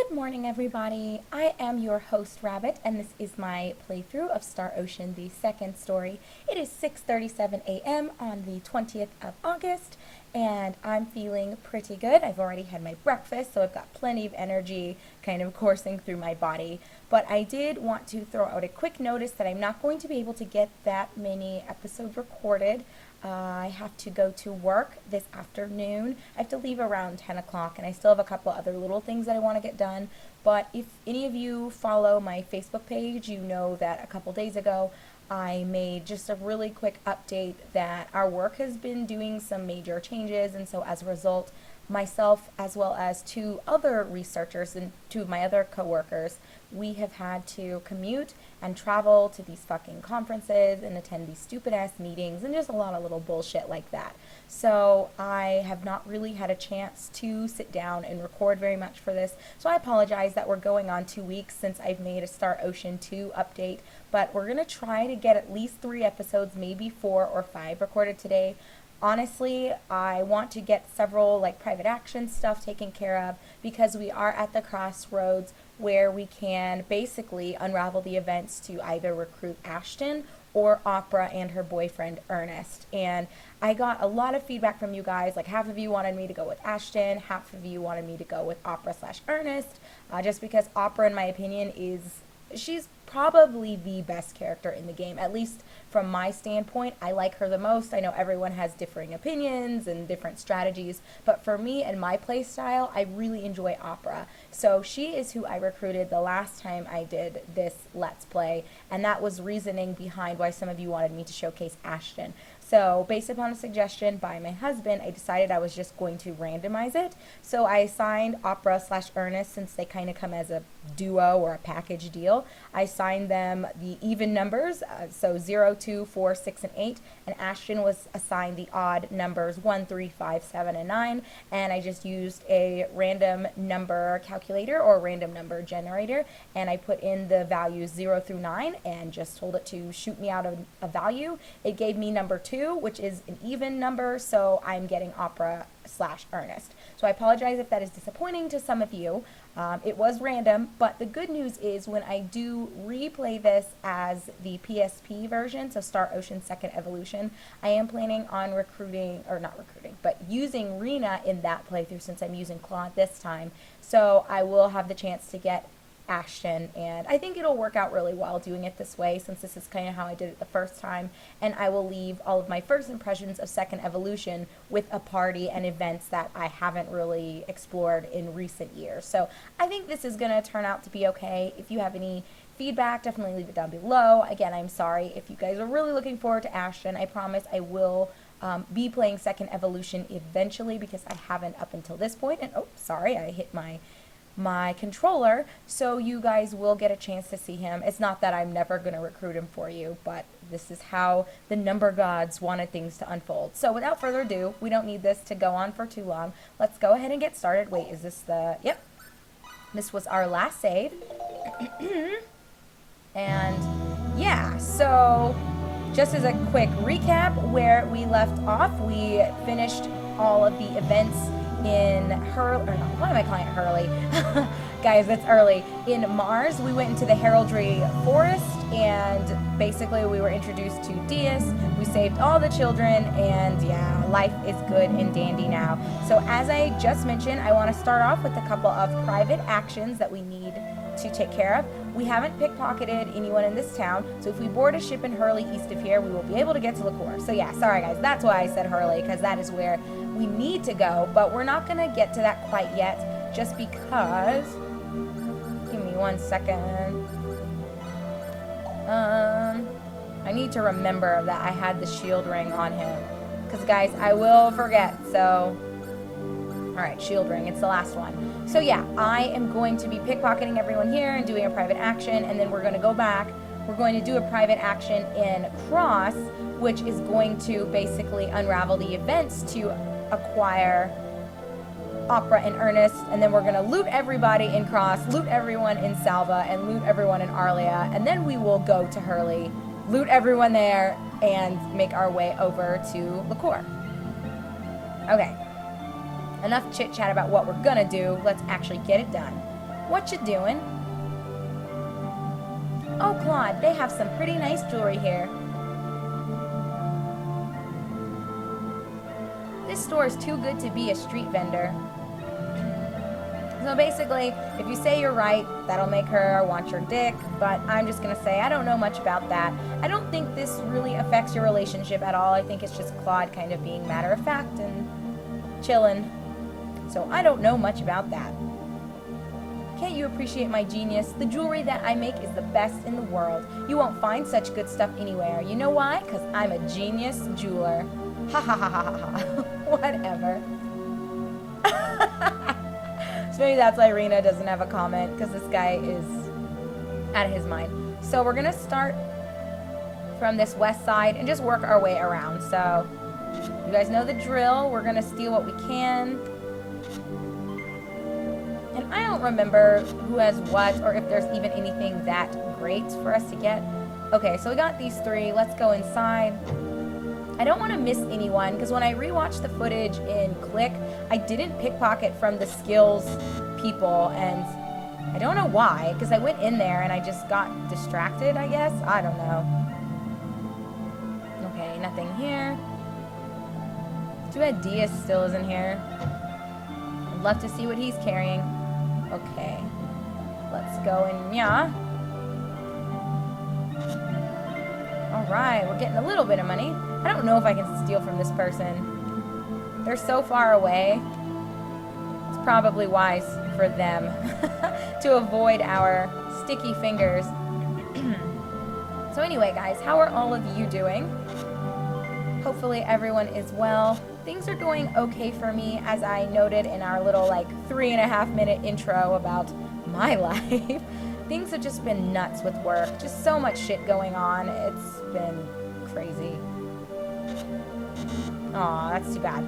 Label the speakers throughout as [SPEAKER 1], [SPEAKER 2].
[SPEAKER 1] Good morning, everybody. I am your host, Rabbit, and this is my playthrough of Star Ocean, the second story. It is 6:37 a.m. on the 20th of August, and I'm feeling pretty good. I've already had my breakfast, so I've got plenty of energy kind of coursing through my body. But I did want to throw out a quick notice that I'm not going to be able to get that many episodes recorded. I have to go to work this afternoon. I have to leave around 10 o'clock, and I still have a couple other little things that I want to get done. But if any of you follow my Facebook page, you know that a couple days ago I made just a really quick update that our work has been doing some major changes, and so as a result, myself as well as two other researchers and two of my other coworkers, we have had to commute and travel to these fucking conferences and attend these stupid ass meetings and just a lot of little bullshit like that. So I have not really had a chance to sit down and record very much for this. So I apologize that we're going on 2 weeks since I've made a Star Ocean 2 update, but we're going to try to get at least 3 episodes, maybe 4 or 5 recorded today. Honestly, I want to get several private action stuff taken care of because we are at the crossroads where we can basically unravel the events to either recruit Ashton or Opera and her boyfriend Ernest. And I got a lot of feedback from you guys. Like half of you wanted me to go with Ashton, half of you wanted me to go with Opera slash Ernest, just because Opera, in my opinion, she's probably the best character in the game, at least from my standpoint. I like her the most. I know everyone has differing opinions and different strategies, but for me and my play style, I really enjoy Opera. So she is who I recruited the last time I did this Let's Play, and that was reasoning behind why some of you wanted me to showcase Ashton. So based upon a suggestion by my husband, I decided I was just going to randomize it. So I assigned Opera slash Ernest, since they kind of come as a duo or a package deal. I assigned them the even numbers, so 0, 2, 4, 6, and 8, and Ashton was assigned the odd numbers 1, 3, 5, 7, and 9, and I just used a random number calculator or random number generator, and I put in the values 0 through 9 and just told it to shoot me out a value. It gave me number 2, which is an even number, so I'm getting Opera slash Ernest. So I apologize if that is disappointing to some of you. It was random, but the good news is when I do replay this as the PSP version, so Star Ocean Second Evolution, I am planning on using Rena in that playthrough since I'm using Claude this time. So I will have the chance to get Ashton, and I think it'll work out really well doing it this way since this is kind of how I did it the first time, and I will leave all of my first impressions of Second Evolution with a party and events that I haven't really explored in recent years. So I think this is going to turn out to be okay. If you have any feedback, definitely leave it down below. Again, I'm sorry if you guys are really looking forward to Ashton. I promise I will be playing Second Evolution eventually because I haven't up until this point. And oh, sorry, I hit my controller, so you guys will get a chance to see him. It's not that I'm never going to recruit him for you, but this is how the number gods wanted things to unfold. So without further ado, we don't need this to go on for too long. Let's go ahead and get started. Wait, is this the... Yep. This was our last save. And yeah, so just as a quick recap, where we left off, we finished all of the events in why am I calling it Hurley? Guys, it's early. In Mars, we went into the heraldry forest, and basically we were introduced to Diaz. We saved all the children, and yeah, life is good and dandy now. So as I just mentioned, I want to start off with a couple of private actions that we need to take care of. We haven't pickpocketed anyone in this town, so if we board a ship in Hurley east of here, we will be able to get to Liqueur. So yeah, sorry guys, that's why I said Hurley, because that is where we need to go, but we're not going to get to that quite yet, just because... Give me 1 second. I need to remember that I had the shield ring on him, because guys, I will forget, so... Alright, shield ring, it's the last one. So yeah, I am going to be pickpocketing everyone here and doing a private action, and then we're going to go back. We're going to do a private action in Cross, which is going to basically unravel the events to acquire Opera and Ernest, and then we're going to loot everybody in Cross, loot everyone in Salva, and loot everyone in Arlia, and then we will go to Hurley, loot everyone there, and make our way over to Liqueur. Okay. Enough chit-chat about what we're gonna do. Let's actually get it done. What you doing? Oh, Claude, they have some pretty nice jewelry here. This store is too good to be a street vendor. So basically, if you say you're right, that'll make her want your dick, but I'm just gonna say I don't know much about that. I don't think this really affects your relationship at all. I think it's just Claude kind of being matter of fact and chillin'. So I don't know much about that. Can't you appreciate my genius? The jewelry that I make is the best in the world. You won't find such good stuff anywhere. You know why? Because I'm a genius jeweler. Ha ha ha ha ha ha. Whatever. So maybe that's why Rena doesn't have a comment, because this guy is out of his mind. So we're going to start from this west side and just work our way around. So you guys know the drill. We're going to steal what we can. And I don't remember who has what or if there's even anything that great for us to get. Okay, so we got these three. Let's go inside. I don't want to miss anyone, because when I rewatched the footage in Click, I didn't pickpocket from the skills people, and I don't know why, because I went in there and I just got distracted, I guess. I don't know. Okay, nothing here. Too bad Diaz still isn't here. I'd love to see what he's carrying. Okay, let's go in, yeah. Alright, we're getting a little bit of money. I don't know if I can steal from this person. They're so far away. It's probably wise for them to avoid our sticky fingers. So anyway, guys, how are all of you doing? Hopefully everyone is well. Things are going okay for me, as I noted in our little, like, 3.5-minute intro about my life. Things have just been nuts with work. Just so much shit going on. It's been crazy. Aw, that's too bad.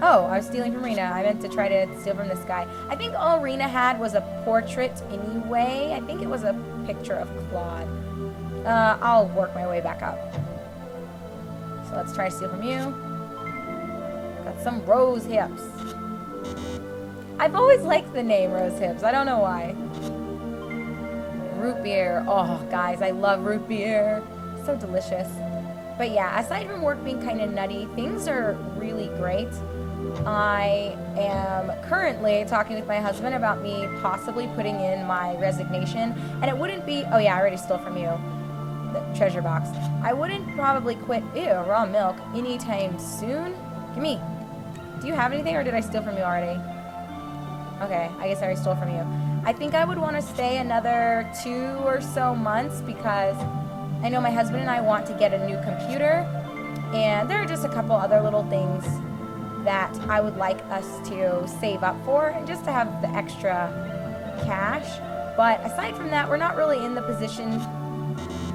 [SPEAKER 1] Oh, I was stealing from Rena. I meant to try to steal from this guy. I think all Rena had was a portrait anyway. I think it was a picture of Claude. I'll work my way back up. So let's try to steal from you. Got some rose hips. I've always liked the name Rose Hips. I don't know why. Root beer. Oh, guys, I love root beer. So delicious. But yeah, aside from work being kind of nutty, things are really great. I am currently talking with my husband about me possibly putting in my resignation. And it wouldn't be... Oh, yeah, I already stole from you. The treasure box. I wouldn't probably quit... Ew, raw milk. Anytime soon. Give me. Do you have anything, or did I steal from you already? Okay, I guess I already stole from you. I think I would want to stay another 2 or so months, because I know my husband and I want to get a new computer, and there are just a couple other little things that I would like us to save up for, and just to have the extra cash. But aside from that, we're not really in the position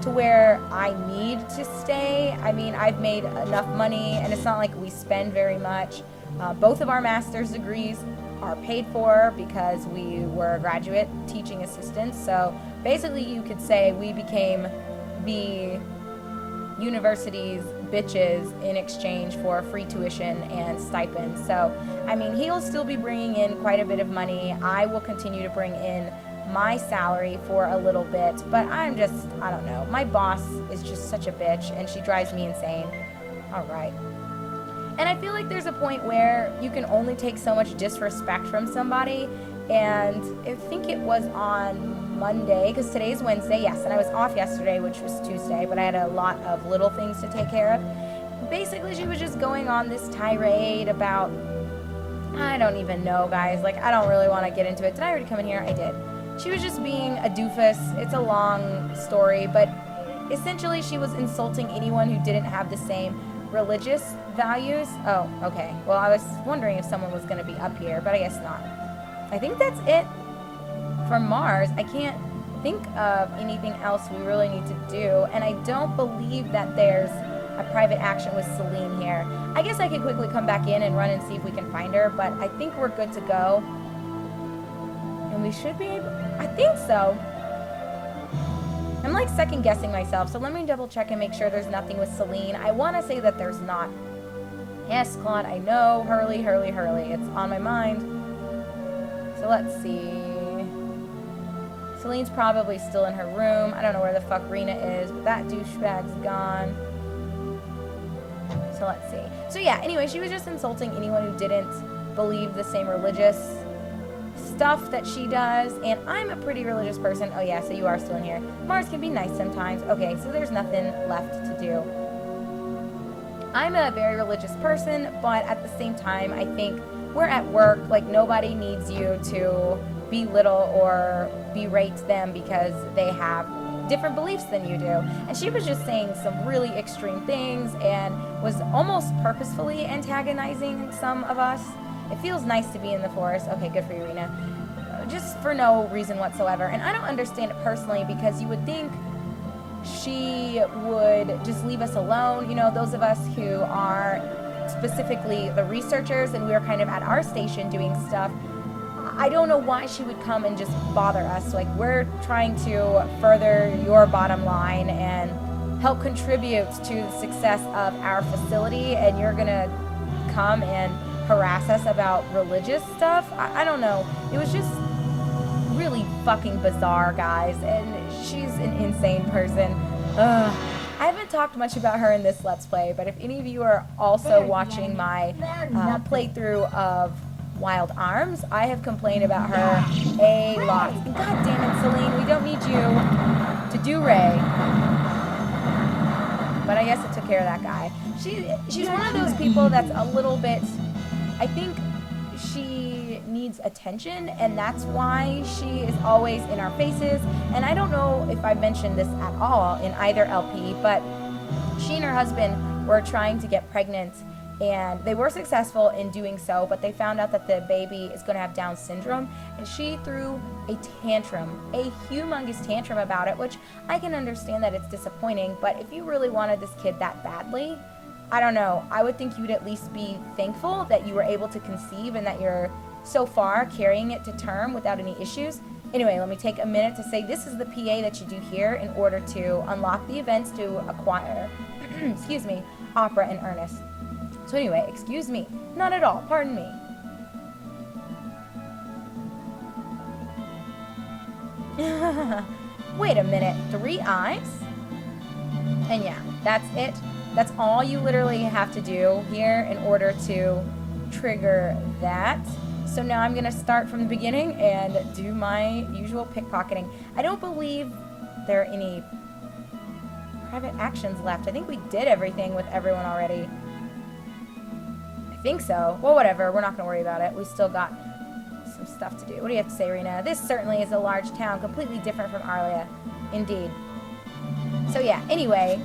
[SPEAKER 1] to where I need to stay. I mean, I've made enough money, and it's not like we spend very much. Both of our master's degrees are paid for because we were graduate teaching assistants. So basically you could say we became the university's bitches in exchange for free tuition and stipends. So, I mean, he'll still be bringing in quite a bit of money. I will continue to bring in my salary for a little bit, but I don't know. My boss is just such a bitch, and she drives me insane. All right. And I feel like there's a point where you can only take so much disrespect from somebody, and I think it was on Monday, because today's Wednesday, yes, and I was off yesterday, which was Tuesday, but I had a lot of little things to take care of. Basically, she was just going on this tirade about, I don't even know, guys, like, I don't really want to get into it. Did I already come in here? I did. She was just being a doofus. It's a long story, but essentially she was insulting anyone who didn't have the same religious values. Oh, okay. Well, I was wondering if someone was going to be up here, but I guess not. I think that's it for Mars. I can't think of anything else we really need to do, and I don't believe that there's a private action with Celine here. I guess I could quickly come back in and run and see if we can find her, but I think we're good to go. And we should be able... I think so. I'm like second guessing myself, so let me double check and make sure there's nothing with Celine. I want to say that there's not. Yes, Claude, I know. Hurley, Hurley, Hurley. It's on my mind. So let's see. Celine's probably still in her room. I don't know where the fuck Rena is, but that douchebag's gone. So let's see. So yeah, anyway, she was just insulting anyone who didn't believe the same religious stuff that she does, and I'm a pretty religious person. Oh yeah, so you are still in here. Mars can be nice sometimes. Okay, so there's nothing left to do. I'm a very religious person, but at the same time, I think we're at work. Like, nobody needs you to belittle or berate them because they have different beliefs than you do. And she was just saying some really extreme things and was almost purposefully antagonizing some of us. It feels nice to be in the forest. Okay, good for you, Rena. Just for no reason whatsoever. And I don't understand it personally, because you would think she would just leave us alone. You know, those of us who are specifically the researchers and we're kind of at our station doing stuff. I don't know why she would come and just bother us. Like, we're trying to further your bottom line and help contribute to the success of our facility, and you're gonna come and harass us about religious stuff. I don't know. It was just really fucking bizarre, guys, and she's an insane person. Ugh. I haven't talked much about her in this Let's Play, but if any of you are also watching my playthrough of Wild Arms, I have complained about her a lot. God damn it, Celine, we don't need you to do Ray. But I guess it took care of that guy. She's one of those people that's a little bit, I think she needs attention, and that's why she is always in our faces. And I don't know if I mentioned this at all in either LP, but she and her husband were trying to get pregnant, and they were successful in doing so, but they found out that the baby is going to have Down syndrome, and she threw a tantrum, a humongous tantrum about it, which I can understand that it's disappointing, but if you really wanted this kid that badly, I don't know, I would think you'd at least be thankful that you were able to conceive and that you're so far carrying it to term without any issues. Anyway, let me take a minute to say this is the PA that you do here in order to unlock the events to acquire, excuse me, Opera and Ernest. So anyway, excuse me, not at all, pardon me. Wait a minute, 3 eyes? And yeah, that's it. That's all you literally have to do here in order to trigger that. So now I'm going to start from the beginning and do my usual pickpocketing. I don't believe there are any private actions left. I think we did everything with everyone already. I think so. Well, whatever. We're not going to worry about it. We still got some stuff to do. What do you have to say, Rena? This certainly is a large town, completely different from Arlia. Indeed. So yeah, anyway,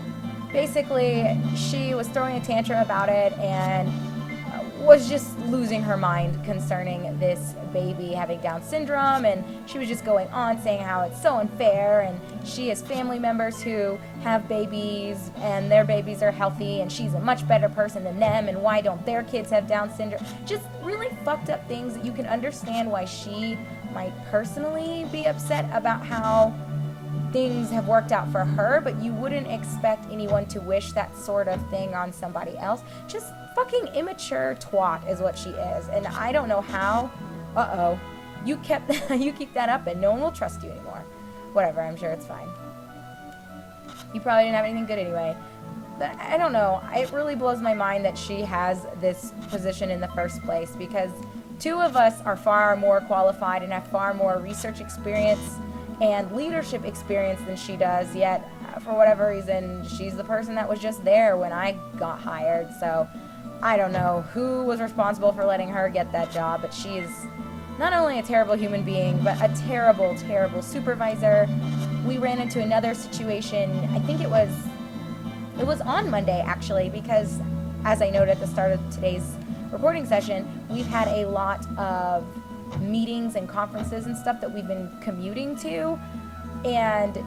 [SPEAKER 1] basically she was throwing a tantrum about it and was just losing her mind concerning this baby having Down syndrome, and she was just going on saying how it's so unfair, and she has family members who have babies and their babies are healthy and she's a much better person than them, and why don't their kids have Down syndrome. Just really fucked up things that you can understand why she might personally be upset about how things have worked out for her, but you wouldn't expect anyone to wish that sort of thing on somebody else. Just fucking immature twat is what she is, and I don't know how. You keep that up and no one will trust you anymore. Whatever, I'm sure it's fine. You probably didn't have anything good anyway. But I don't know, it really blows my mind that she has this position in the first place, because 2 of us are far more qualified and have far more research experience and leadership experience than she does, yet for whatever reason she's the person that was just there when I got hired. So I don't know who was responsible for letting her get that job, but she is not only a terrible human being, but a terrible, terrible supervisor. We ran into another situation, I think it was on Monday actually, because as I noted at the start of today's recording session, we've had a lot of meetings and conferences and stuff that we've been commuting to, and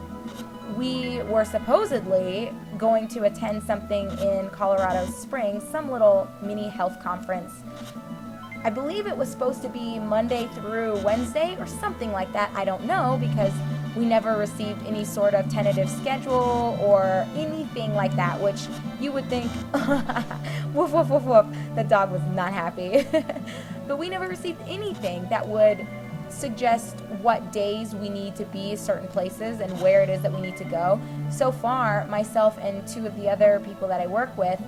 [SPEAKER 1] we were supposedly going to attend something in Colorado Springs, some little mini health conference. I believe it was supposed to be Monday through Wednesday or something like that. I don't know, because we never received any sort of tentative schedule or anything like that, which you would think, woof, woof, woof, woof, the dog was not happy. But we never received anything that would suggest what days we need to be certain places and where it is that we need to go. So far, myself and two of the other people that I work with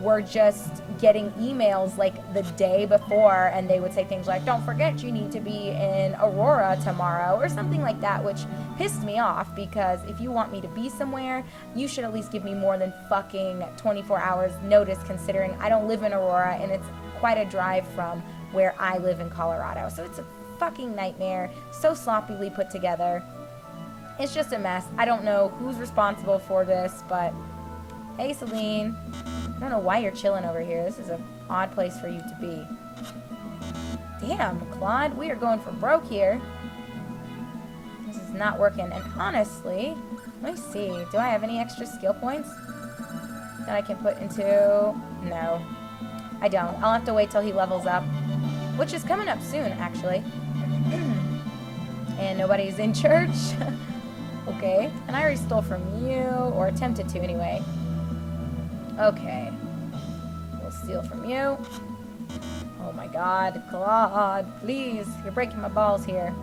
[SPEAKER 1] were just getting emails like the day before, and they would say things like, don't forget you need to be in Aurora tomorrow, or something like that, which pissed me off, because if you want me to be somewhere, you should at least give me more than fucking 24 hours notice, considering I don't live in Aurora and it's quite a drive from where I live in Colorado. So it's a fucking nightmare, so sloppily put together. It's just a mess. I don't know who's responsible for this, but hey, Celine. I don't know why you're chilling over here. This is an odd place for you to be. Damn, Claude, we are going for broke here. This is not working. And honestly, let me see. Do I have any extra skill points that I can put into? No, I don't. I'll have to wait till he levels up, which is coming up soon, actually. And nobody's in church. Okay. And I already stole from you, or attempted to anyway. Okay. We'll steal from you. Oh my god, Claude, please. You're breaking my balls here.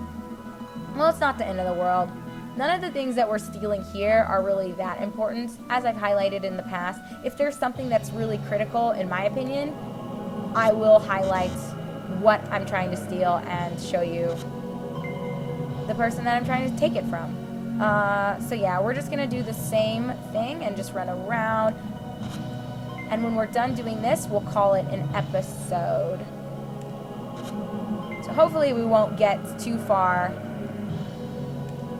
[SPEAKER 1] Well, it's not the end of the world. None of the things that we're stealing here are really that important. As I've highlighted in the past, if there's something that's really critical, in my opinion, I will highlight what I'm trying to steal and show you the person that I'm trying to take it from. So yeah, we're just gonna do the same thing and just run around. And when we're done doing this, we'll call it an episode. So hopefully we won't get too far.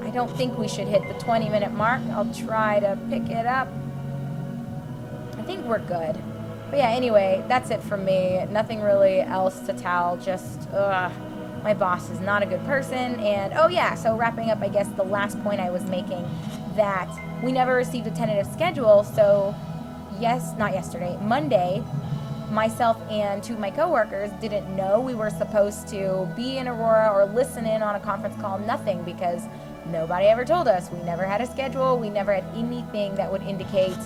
[SPEAKER 1] I don't think we should hit the 20-minute mark. I'll try to pick it up. I think we're good. But yeah, anyway, that's it from me. Nothing really else to tell. Just, my boss is not a good person. And, oh yeah, so wrapping up, I guess, the last point I was making, that we never received a tentative schedule, so Monday, myself and two of my coworkers didn't know we were supposed to be in Aurora or listen in on a conference call, nothing, because nobody ever told us. We never had a schedule. We never had anything that would indicate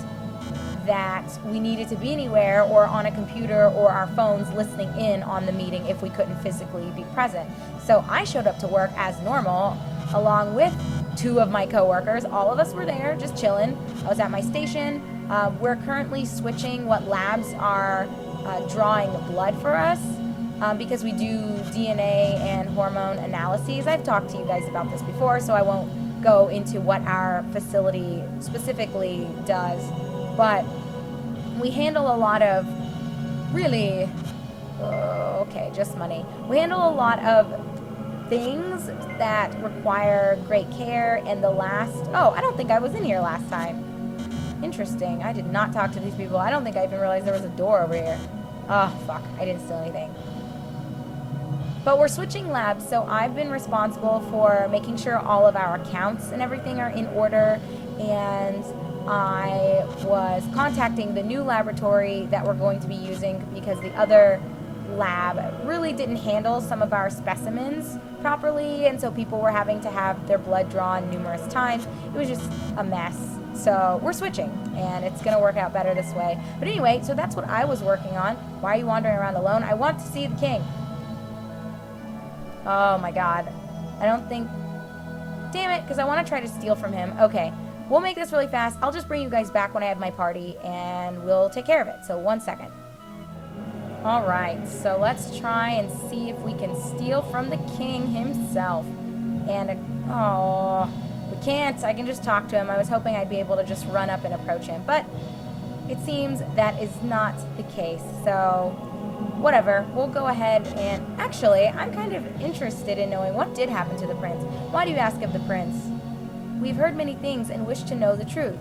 [SPEAKER 1] that we needed to be anywhere or on a computer or our phones listening in on the meeting if we couldn't physically be present. So I showed up to work as normal along with two of my coworkers. All of us were there just chilling. I was at my station. We're currently switching what labs are drawing blood for us because we do DNA and hormone analyses. I've talked to you guys about this before, so I won't go into what our facility specifically does. But we handle a lot of really, okay, just money. We handle a lot of things that require great care, and I don't think I was in here last time. Interesting. I did not talk to these people. I don't think I even realized there was a door over here. Oh, fuck. I didn't steal anything. But we're switching labs, so I've been responsible for making sure all of our accounts and everything are in order, and I was contacting the new laboratory that we're going to be using because the other lab really didn't handle some of our specimens properly, and so people were having to have their blood drawn numerous times. It was just a mess. So we're switching, and it's going to work out better this way. But anyway, so that's what I was working on. Why are you wandering around alone? I want to see the king. Oh my god. I don't think... Damn it, because I want to try to steal from him. Okay, we'll make this really fast. I'll just bring you guys back when I have my party, and we'll take care of it. So 1 second. Alright, so let's try and see if we can steal from the king himself. And, we can't. I can just talk to him. I was hoping I'd be able to just run up and approach him, but it seems that is not the case. So, whatever. We'll go ahead and... Actually, I'm kind of interested in knowing what did happen to the prince. Why do you ask of the prince? We've heard many things and wish to know the truth.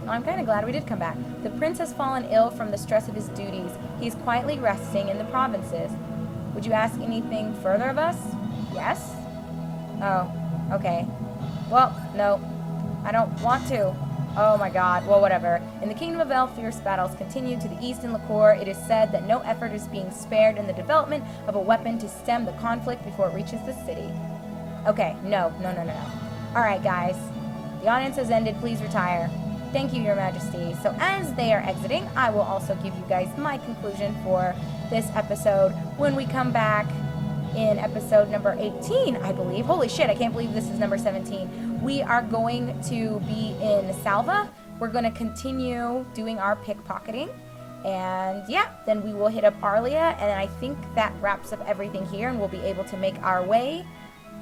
[SPEAKER 1] Well, I'm kind of glad we did come back. The prince has fallen ill from the stress of his duties. He's quietly resting in the provinces. Would you ask anything further of us? Yes? Oh, okay. Well, no. I don't want to. Oh my god. Well, whatever. In the Kingdom of El, fierce battles continue to the east in Liqueur. It is said that no effort is being spared in the development of a weapon to stem the conflict before it reaches the city. Okay, no. Alright, guys. The audience has ended. Please retire. Thank you, Your Majesty. So as they are exiting, I will also give you guys my conclusion for this episode when we come back. in episode number 18, I believe. Holy shit, I can't believe this is number 17. We are going to be in Salva. We're going to continue doing our pickpocketing. And yeah, then we will hit up Arlia, and I think that wraps up everything here, and we'll be able to make our way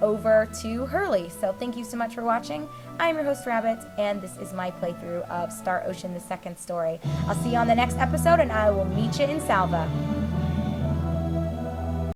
[SPEAKER 1] over to Hurley. So thank you so much for watching. I'm your host, Rabbit, and this is my playthrough of Star Ocean, the second story. I'll see you on the next episode, and I will meet you in Salva.